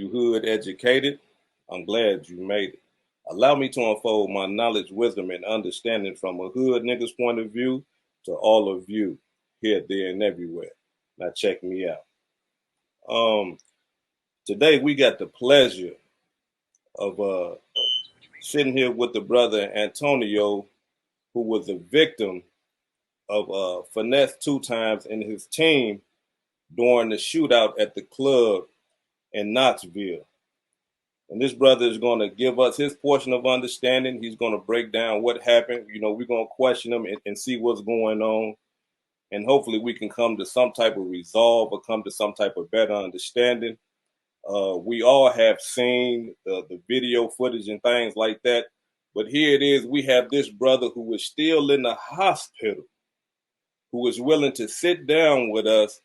you hood educated? I'm glad you made it. Allow me to unfold my knowledge, wisdom, and understanding from a hood nigga's point of view to all of you here, there, and everywhere. Now check me out. Um, Today we got the pleasure of sitting here with the brother Antonio, who was a victim of Finesse2Tymes and his team during the shootout at the club in Knoxville. And this brother is going to give us his portion of understanding. He's going to break down what happened. You know, we're going to question him and see what's going on. And hopefully we can come to some type of resolve or come to some type of better understanding. We all have seen the video footage and things like that. But here it is. We have this brother who is still in the hospital, who is willing to sit down with us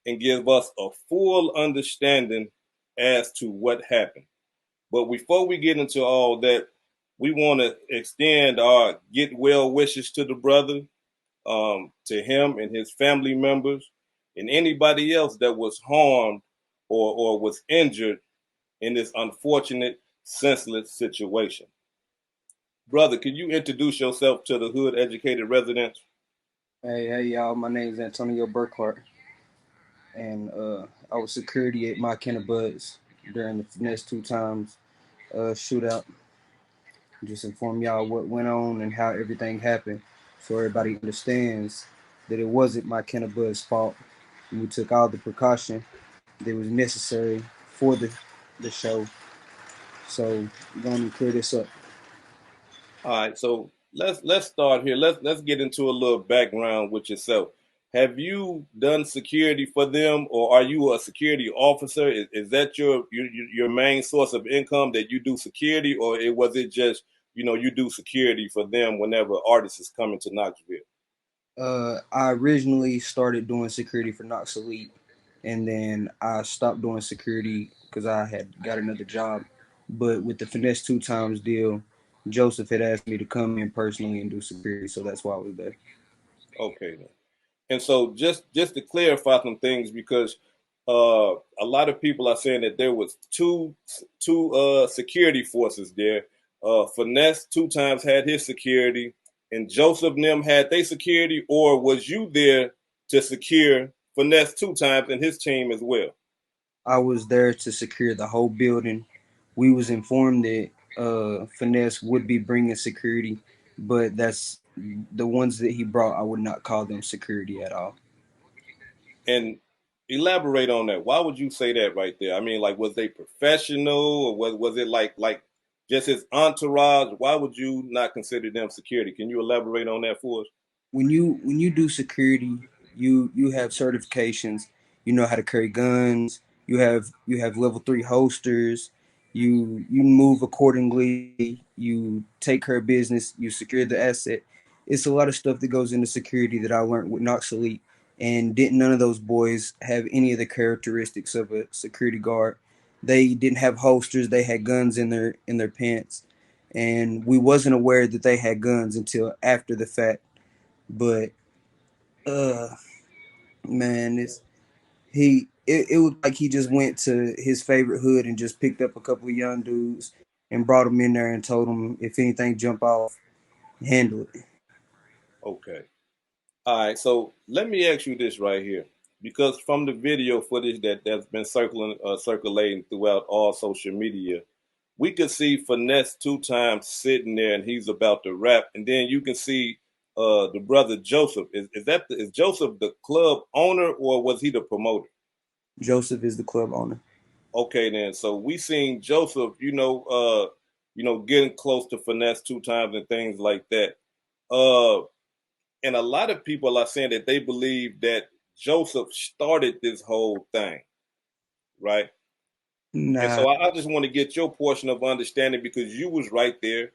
and give us a full understanding as to what happened. But before we get into all that, we want to extend our get well wishes to the brother, to him and his family members, and anybody else that was harmed or was injured in this unfortunate, senseless situation. Brother, can you introduce yourself to the hood educated residents? Hey, y'all. My name is Antonio Burkhart, and I was security at my Buds during the Finesse2Tymes shootout. Just inform y'all what went on and how everything happened, so everybody understands that it wasn't my Buds' fault. And we took all the precaution that was necessary for the show. So we're gonna clear this up. All right, so let's start here. Let's get into a little background with yourself. Have you done security for them, or are you a security officer? Is that your main source of income, that you do security, or was it just you do security for them whenever artists is coming to Knoxville? I originally started doing security for Knoxville, and then I stopped doing security because I had got another job. But with the Finesse2Tymes deal, Joseph had asked me to come in personally and do security, so that's why I was there. Okay, then. And so just to clarify some things, because a lot of people are saying that there was two security forces there. Finesse2Tymes had his security, and Joseph and them had their security, or was you there to secure Finesse2Tymes and his team as well? I was there to secure the whole building. We was informed that Finesse would be bringing security, but that's the ones that he brought. I would not call them security at all. And elaborate on that. Why would you say that right there? I mean, like, was they professional, or was it like just his entourage? Why would you not consider them security? Can you elaborate on that for us? When you do security, you have certifications. You know how to carry guns. You have level 3 holsters. You move accordingly. You take care of business. You secure the asset. It's a lot of stuff that goes into security that I learned with Knox Elite, and didn't none of those boys have any of the characteristics of a security guard. They didn't have holsters. They had guns in their pants, and we wasn't aware that they had guns until after the fact. But uh man, it was like he just went to his favorite hood and just picked up a couple of young dudes and brought them in there and told them if anything jump off, handle it. Okay. All right. So let me ask you this right here, because from the video footage that's been circulating throughout all social media, we could see Finesse2Tymes sitting there and he's about to rap, and then you can see the brother Joseph. Is Joseph the club owner, or was he the promoter? Joseph is the club owner. Okay, then. So we seen Joseph, getting close to Finesse2Tymes and things like that. Uh, and a lot of people are saying that they believe that Joseph started this whole thing, right? And Nah. so I just want to get your portion of understanding, because you was right there.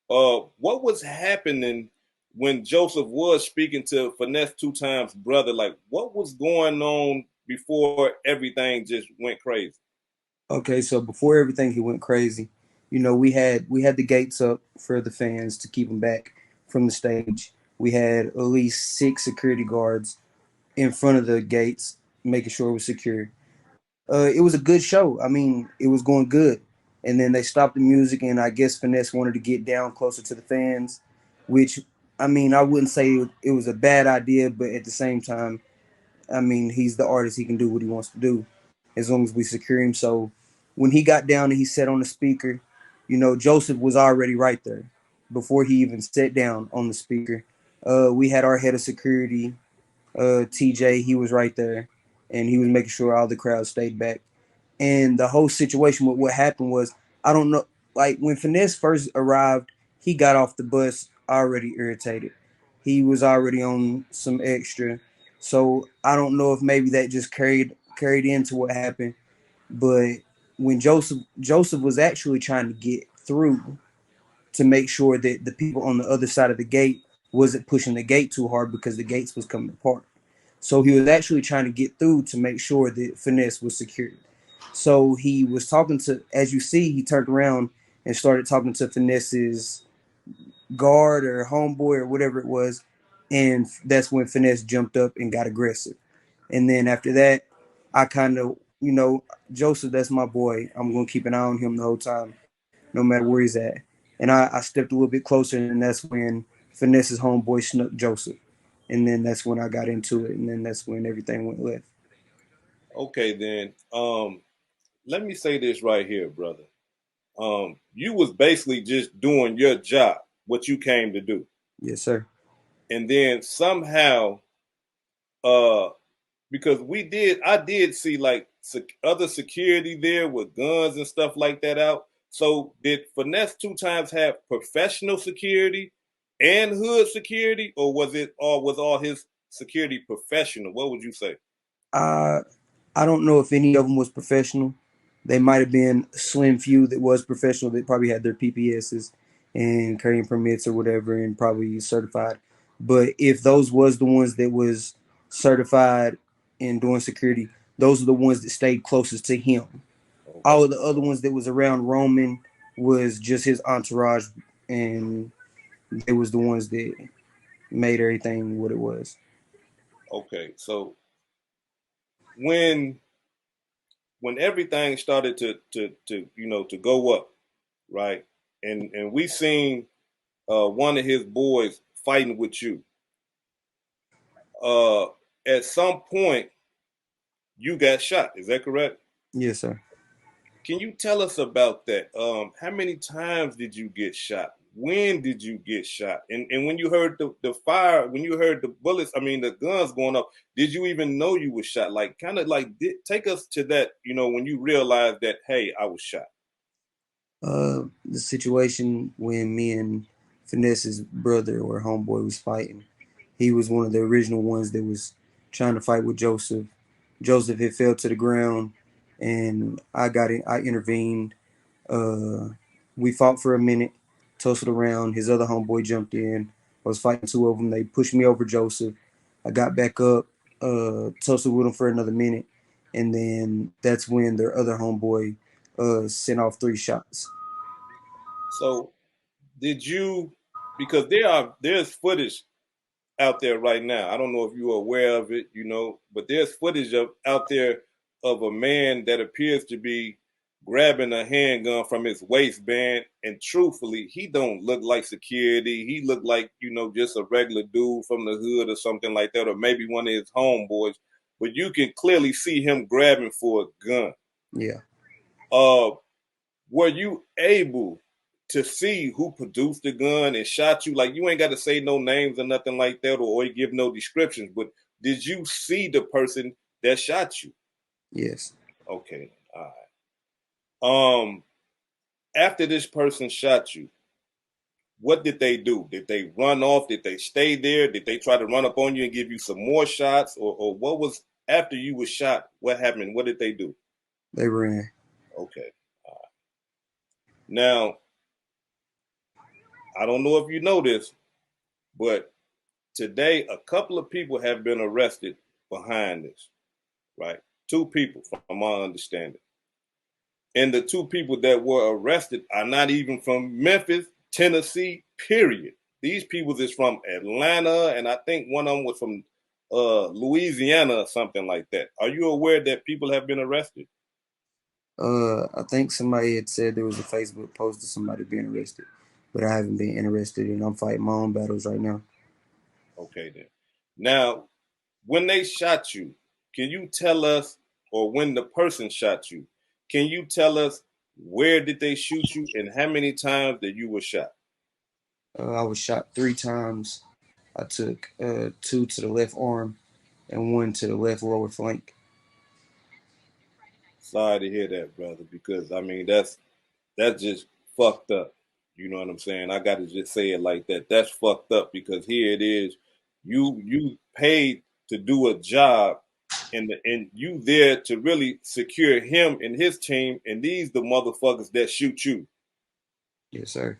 What was happening when Joseph was speaking to Finesse2Tymes brother? Like, what was going on before everything just went crazy? Okay, so before everything he went crazy, we had the gates up for the fans to keep them back from the stage. We had at least 6 security guards in front of the gates, making sure it was secure. It was a good show. I mean, it was going good, and then they stopped the music, and I guess Finesse wanted to get down closer to the fans, which I mean, I wouldn't say it was a bad idea, but at the same time, I mean, he's the artist; he can do what he wants to do, as long as we secure him. So when he got down and he sat on the speaker, you know, Joseph was already right there before he even sat down on the speaker. We had our head of security, TJ. He was right there, and he was making sure all the crowd stayed back. And the whole situation with what happened was, I don't know, like when Finesse first arrived, he got off the bus already irritated. He was already on some extra. So I don't know if maybe that just carried into what happened. But when Joseph was actually trying to get through to make sure that the people on the other side of the gate wasn't pushing the gate too hard because the gates was coming apart. So he was actually trying to get through to make sure that Finesse was secured. So he was talking to, as you see, he turned around and started talking to Finesse's guard or homeboy or whatever it was. And that's when Finesse jumped up and got aggressive. And then after that, I kind of, you know, Joseph, that's my boy. I'm going to keep an eye on him the whole time, no matter where he's at. And I stepped a little bit closer, and that's when Finesse's homeboy snuck Joseph. And then that's when I got into it, and then that's when everything went left. Okay, then. Let me say this right here, brother. You was basically just doing your job, what you came to do, Yes, sir. and then somehow, uh, because I did see like other security there with guns and stuff like that out. So did Finesse 2 Tymes have professional security and hood security, or was all his security professional? What would you say? Uh, I don't know if any of them was professional. They might have been a slim few that was professional that probably had their PPSs and carrying permits or whatever and probably certified. But if those was the ones that was certified and doing security, those are the ones that stayed closest to him. Okay, All of the other ones that was around Roman was just his entourage, and they was the ones that made everything what it was. okay. So when when everything started to to go up, right? And we seen one of his boys fighting with you. Uh, at some point, you got shot. Is that correct? Yes, sir. Can you tell us about that? How many times did you get shot? When did you get shot? And when you heard the fire, when you heard the bullets, I mean the guns going up, did you even know you were shot? Like kind of like take us to that, when you realized that, hey, I was shot. The situation when me and Finesse's brother or homeboy was fighting. He was one of the original ones that was trying to fight with Joseph. Joseph had fell to the ground, and I got it. I intervened. Uh, we fought for a minute, tussled around. His other homeboy jumped in. I was fighting two of them. They pushed me over Joseph. I got back up, tussled with him for another minute, and then that's when their other homeboy sent off three shots. So did you, because there's footage out there right now. I don't know if you're aware of it, but there's footage out there of a man that appears to be grabbing a handgun from his waistband. And truthfully, he don't look like security. He looked like, just a regular dude from the hood or something like that, or maybe one of his homeboys. But you can clearly see him grabbing for a gun. Yeah. Uh, were you able to see who produced the gun and shot you? Like you ain't got to say no names or nothing like that, or give no descriptions. But did you see the person that shot you? Yes. Okay, all right. After this person shot you, what did they do? Did they run off? Did they stay there? Did they try to run up on you and give you some more shots, or what was after you was shot? What happened? What did they do? They ran. Okay. Now I don't know if you know this, but today, a couple of people have been arrested behind this, right? Two people, from my understanding. And the two people that were arrested are not even from Memphis, Tennessee, period. These people is from Atlanta, and I think one of them was from Louisiana or something like that. Are you aware that people have been arrested? I think somebody had said there was a Facebook post of somebody being arrested, but I haven't been interested, and I'm fighting my own battles right now. Okay, then. Now, when they shot you, can you tell us, or when the person shot you, can you tell us where did they shoot you and how many times that you were shot? I was shot 3 times. I took two to the left arm and one to the left lower flank. Sorry to hear that, brother, because I mean that's just fucked up. You know what I'm saying? I got to just say it like that. That's fucked up because here it is. You paid to do a job, and you there to really secure him and his team, and these the motherfuckers that shoot you. Yes, sir.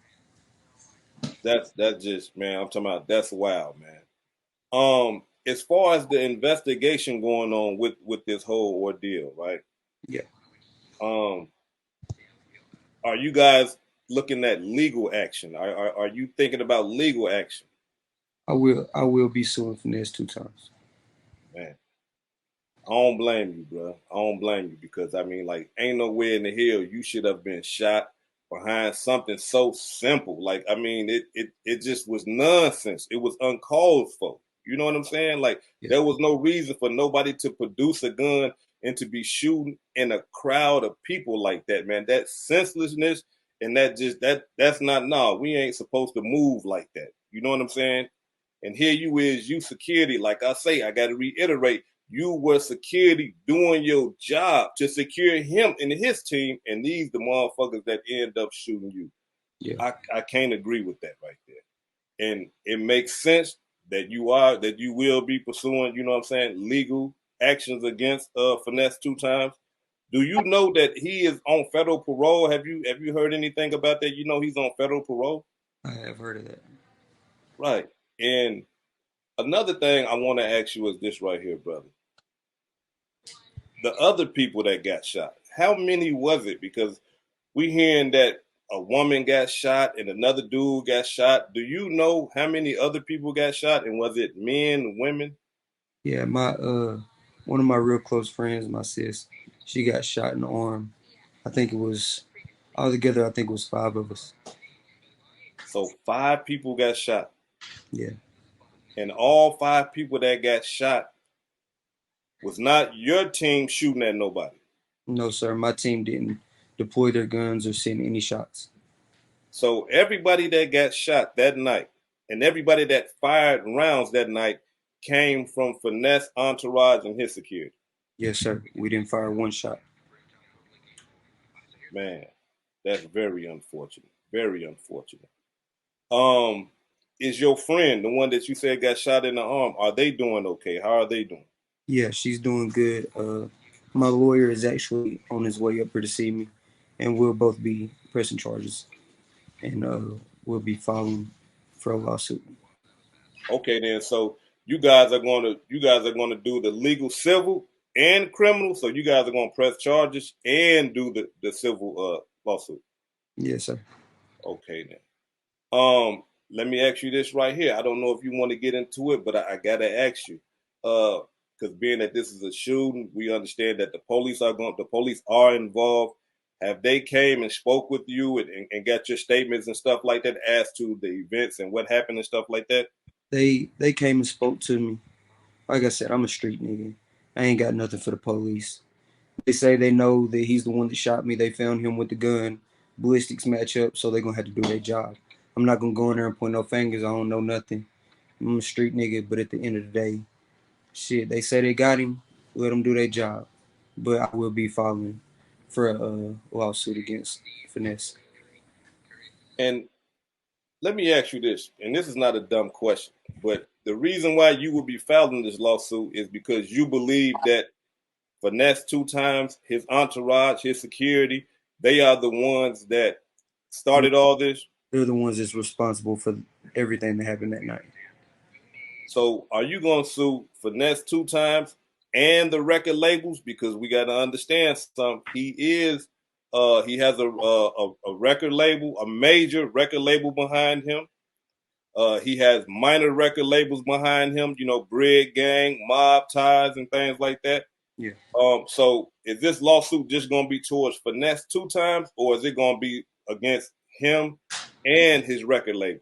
That's just, man. I'm talking about, that's wild, man. As far as the investigation going on with this whole ordeal, right? Yeah, Um, are you guys looking at legal action? Are you thinking about legal action? I will. I will be suing Finesse 2 times. Man, I don't blame you, bro. I don't blame you because I mean, like, ain't nowhere in the hell you should have been shot behind something so simple. Like, I mean, it just was nonsense. It was uncalled for. You know what I'm saying? Like, Yeah, there was no reason for nobody to produce a gun and to be shooting in a crowd of people like that, man. That senselessness and that's not, nah. We ain't supposed to move like that. You know what I'm saying? And here you is, you security. Like I say, I got to reiterate, you were security doing your job to secure him and his team, and these the motherfuckers that end up shooting you. yeah, I can't agree with that right there. And it makes sense that you will be pursuing, you know what I'm saying, legal actions against Finesse 2 times. Do you know that he is on federal parole? Have you heard anything about that? You know he's on federal parole? I have heard of that. Right. And another thing I want to ask you is this right here, brother. The other people that got shot, how many was it? Because we hearing that a woman got shot and another dude got shot. Do you know how many other people got shot? And was it men, women? Yeah, my one of my real close friends, my sis, she got shot in the arm. I think it was altogether. I think it was 5 of us. So 5 people got shot. Yeah. And all 5 people that got shot was not your team shooting at nobody. No, sir. My team didn't deploy their guns or send any shots. So everybody that got shot that night and everybody that fired rounds that night came from Finesse Entourage and his security. Yes, sir. We didn't fire one shot. Man, that's very unfortunate. Very unfortunate. Um, is your friend the one that you said got shot in the arm? Are they doing okay? How are they doing? Yeah, she's doing good. My lawyer is actually on his way up here to see me, and we'll both be pressing charges, and we'll be filing for a lawsuit. Okay, then. So you guys are going to do the legal civil and criminal. So you guys are going to press charges and do the civil lawsuit. Yes, sir. Okay, then. Let me ask you this right here. I don't know if you want to get into it, but I gotta ask you. Because being that this is a shooting, we understand that the police are involved. Have they came and spoke with you and got your statements and stuff like that as to the events and what happened and stuff like that? They came and spoke to me. Like I said, I'm a street nigga. I ain't got nothing for the police. They say they know that he's the one that shot me. They found him with the gun. Ballistics match up, so they're gonna have to do their job. I'm not gonna go in there and point no fingers. I don't know nothing. I'm a street nigga, but at the end of the day, shit, they say they got him. Let them do their job. But I will be filing for a lawsuit against Finesse. And let me ask you this, and this is not a dumb question, but the reason why you will be filing this lawsuit is because you believe that Finesse 2 times, his entourage, his security, they are the ones that started all this. They're the ones that's responsible for everything that happened that night. So are you going to sue Finesse 2 times and the record labels? Because we got to understand something. He has a record label, a major record label behind him. He has minor record labels behind him, you know, Bread Gang, Mob Ties, and things like that. Yeah. So is this lawsuit just going to be towards Finesse2Tymes, or is it going to be against him and his record labels?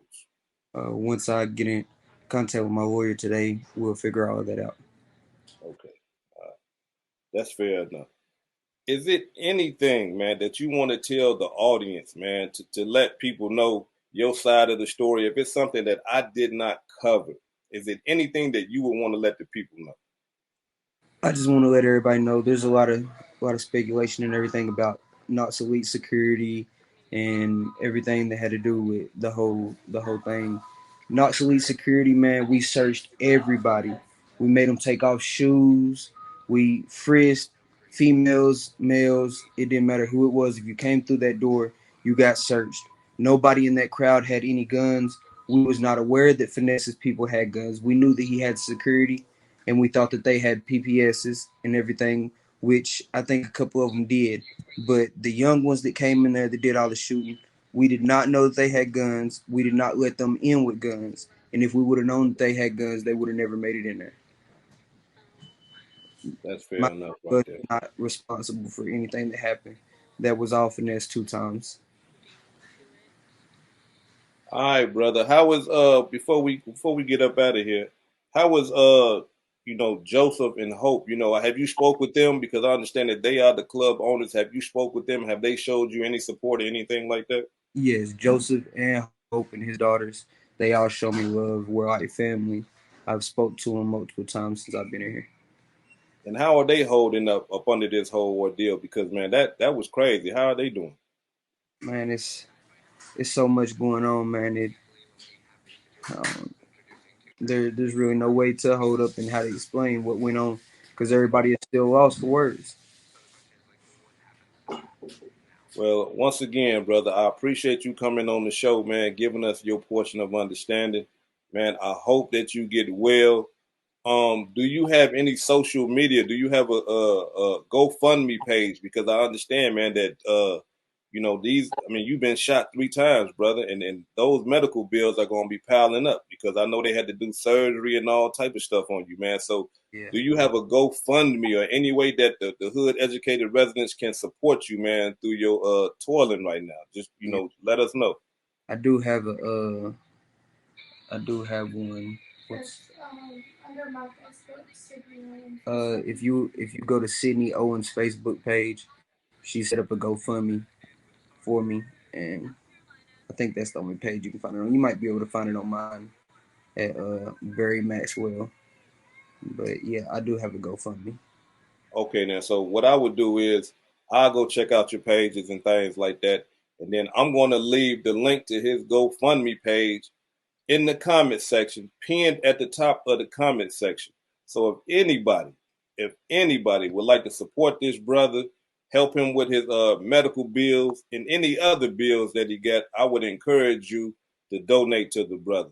Once I get in contact with my lawyer today, we'll figure all of that out. Okay, that's fair enough. Is it anything, man, that you want to tell the audience, man, to let people know your side of the story? If it's something that I did not cover, is it anything that you would want to let the people know? I just want to let everybody know there's a lot of speculation and everything about Knox Elite security and everything that had to do with the whole thing. Knox Elite security, man, we searched everybody. We made them take off shoes. We frisked females, males. It didn't matter who it was. If you came through that door, you got searched. Nobody in that crowd had any guns. We was not aware that Finesse's people had guns. We knew that he had security, and we thought that they had PPSs and everything, which I think a couple of them did. But the young ones that came in there that did all the shooting, we did not know that they had guns. We did not let them in with guns. And if we would have known that they had guns, they would have never made it in there. That's fair My enough right was there. not responsible for anything that happened. That was all Finesse2Tymes. All right, brother. How was before we get up out of here? How was Joseph and Hope? Have you spoke with them, because I understand that they are the club owners? Have you spoke with them? Have they showed you any support or anything like that? Yes, Joseph and Hope and his daughters, they all show me love. We're like family. I've spoke to them multiple times since I've been in here. And how are they holding up under this whole ordeal? Because man, that was crazy. How are they doing? Man, it's so much going on, man. Um, there's really no way to hold up and how to explain what went on because everybody is still lost for words. Well, once again, brother, I appreciate you coming on the show, man, giving us your portion of understanding. Man, I hope that you get well. Do you have any social media? Do you have a GoFundMe page? Because I understand, man, that these. I mean, you've been shot 3 times, brother, and those medical bills are going to be piling up because I know they had to do surgery and all type of stuff on you, man. So, Yeah, do you have a GoFundMe or any way that the hood educated residents can support you, man, through your toiling right now? Just yeah. let us know. I do have I do have one. If you go to Sydney Owens' Facebook page, she set up a GoFundMe for me, and I think that's the only page you can find it on. You might be able to find it on mine at Barry Maxwell, but yeah, I do have a GoFundMe. Okay, now, so what I would do is I'll go check out your pages and things like that, and then I'm going to leave the link to his GoFundMe page in the comment section, pinned at the top of the comment section. So if anybody would like to support this brother, help him with his medical bills and any other bills that he got, I would encourage you to donate to the brother.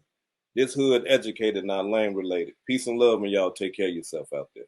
This hood educated, not lane related. Peace and love, and y'all take care of yourself out there.